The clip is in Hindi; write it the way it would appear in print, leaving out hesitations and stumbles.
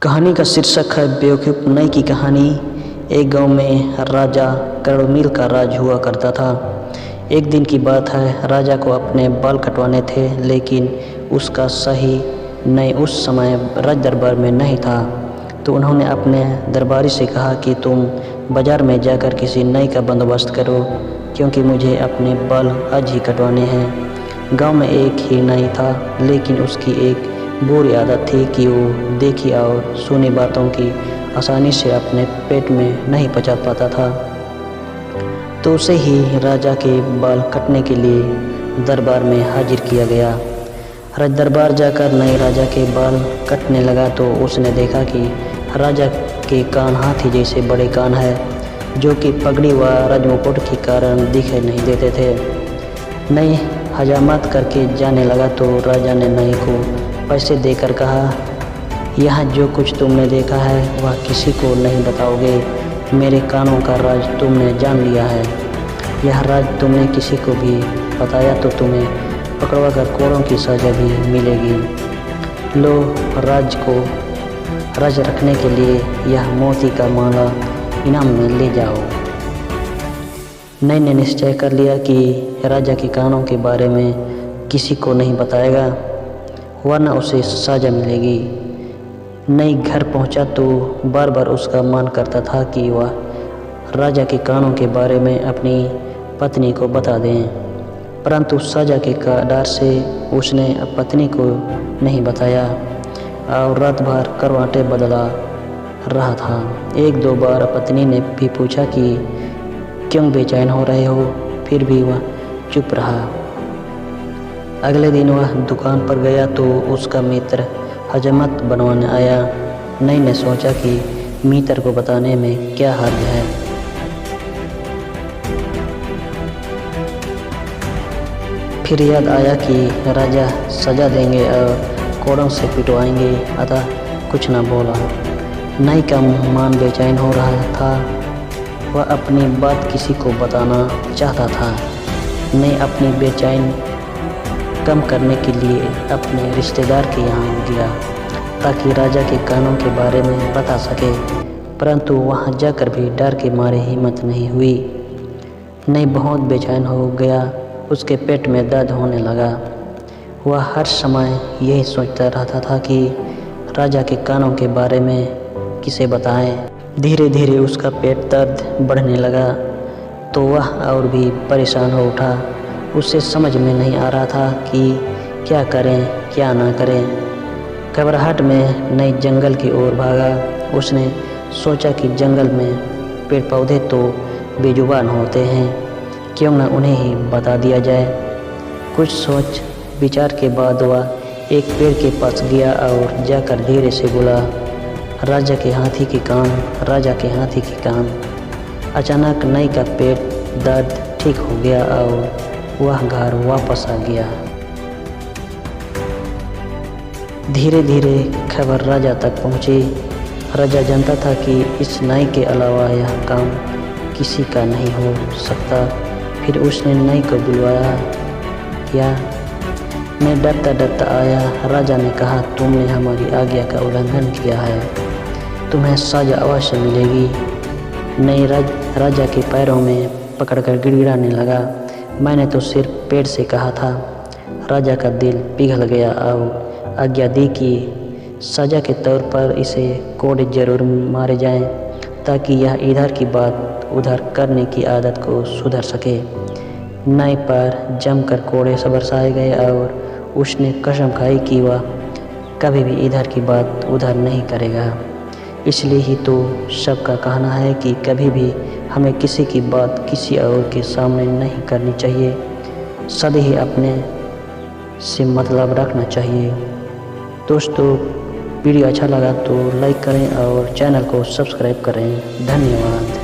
कहानी का शीर्षक है बेवकूफ़ नई की कहानी। एक गांव में राजा करोड़ों मील का राज हुआ करता था। एक दिन की बात है, राजा को अपने बाल कटवाने थे, लेकिन उसका सही नई उस समय राज दरबार में नहीं था। तो उन्होंने अपने दरबारी से कहा कि तुम बाज़ार में जाकर किसी नई का बंदोबस्त करो, क्योंकि मुझे अपने बाल आज ही कटवाने हैं। गांव में एक ही नाई था, लेकिन उसकी एक बुरी आदत थी कि वो देखी और सुनी बातों की आसानी से अपने पेट में नहीं पचा पाता था। तो उसे ही राजा के बाल कटने के लिए दरबार में हाजिर किया गया। राज दरबार जाकर नई राजा के बाल कटने लगा तो उसने देखा कि राजा के कान हाथी जैसे बड़े कान है, जो कि पगड़ी व राजमुकुट के कारण दिखाई नहीं देते थे। नई हजामत करके जाने लगा तो राजा ने नई को पैसे देकर कहा, यहाँ जो कुछ तुमने देखा है वह किसी को नहीं बताओगे। मेरे कानों का राज तुमने जान लिया है। यह राज तुमने किसी को भी बताया तो तुम्हें पकड़वा कर कोड़ों की सजा भी मिलेगी। लो, राज रखने के लिए यह मोती का माला इनाम में ले जाओ। नई ने निश्चय कर लिया कि राजा के कानों के बारे में किसी को नहीं बताएगा, वरना उसे सजा मिलेगी। नई घर पहुंचा तो बार बार उसका मन करता था कि वह राजा के कानों के बारे में अपनी पत्नी को बता दें, परंतु सजा के डर से उसने पत्नी को नहीं बताया और रात भर करवटें बदला रहा था। एक दो बार पत्नी ने भी पूछा कि क्यों बेचैन हो रहे हो, फिर भी वह चुप रहा। अगले दिन वह दुकान पर गया तो उसका मित्र हजामत बनवाने आया। नई ने सोचा कि मित्र को बताने में क्या हर्ज है। फिर याद आया कि राजा सजा देंगे और कोड़ों से पिटवाएंगे, अतः कुछ न बोला। नई का मन बेचैन हो रहा था, वह अपनी बात किसी को बताना चाहता था। नई अपनी बेचैन कम करने के लिए अपने रिश्तेदार के यहाँ गया ताकि राजा के कानों के बारे में बता सके, परंतु वहाँ जाकर भी डर के मारे हिम्मत नहीं हुई। नई बहुत बेचैन हो गया, उसके पेट में दर्द होने लगा। वह हर समय यही सोचता रहता था कि राजा के कानों के बारे में किसे बताएं। धीरे धीरे उसका पेट दर्द बढ़ने लगा तो वह और भी परेशान हो उठा। उसे समझ में नहीं आ रहा था कि क्या करें क्या ना करें। घबराहट में नई जंगल की ओर भागा। उसने सोचा कि जंगल में पेड़ पौधे तो बेजुबान होते हैं, क्यों न उन्हें ही बता दिया जाए। कुछ सोच विचार के बाद वह एक पेड़ के पास गया और जाकर धीरे से बोला, राजा के हाथी के कान, राजा के हाथी के कान। अचानक नई का पेट दर्द ठीक हो गया और वह घर वापस आ गया। धीरे धीरे खबर राजा तक पहुंची। राजा जानता था कि इस नाई के अलावा यह काम किसी का नहीं हो सकता। फिर उसने नाई को बुलवाया। या मैं डरता डरता आया। राजा ने कहा, तुमने हमारी आज्ञा का उल्लंघन किया है, तुम्हें सजा अवश्य मिलेगी। नई राजा के पैरों में पकड़कर गिड़गिड़ाने लगा। मैंने तो सिर्फ पेड़ से कहा था। राजा का दिल पिघल गया और आज्ञा दी कि सजा के तौर पर इसे कोड़े जरूर मारे जाएं, ताकि यह इधर की बात उधर करने की आदत को सुधर सके। नई पर जमकर कोड़े बरसाए गए और उसने कसम खाई कि वह कभी भी इधर की बात उधर नहीं करेगा। इसलिए ही तो सबका कहना है कि कभी भी हमें किसी की बात किसी और के सामने नहीं करनी चाहिए, सदा ही अपने से मतलब रखना चाहिए। दोस्तों, वीडियो अच्छा लगा तो लाइक करें और चैनल को सब्सक्राइब करें। धन्यवाद।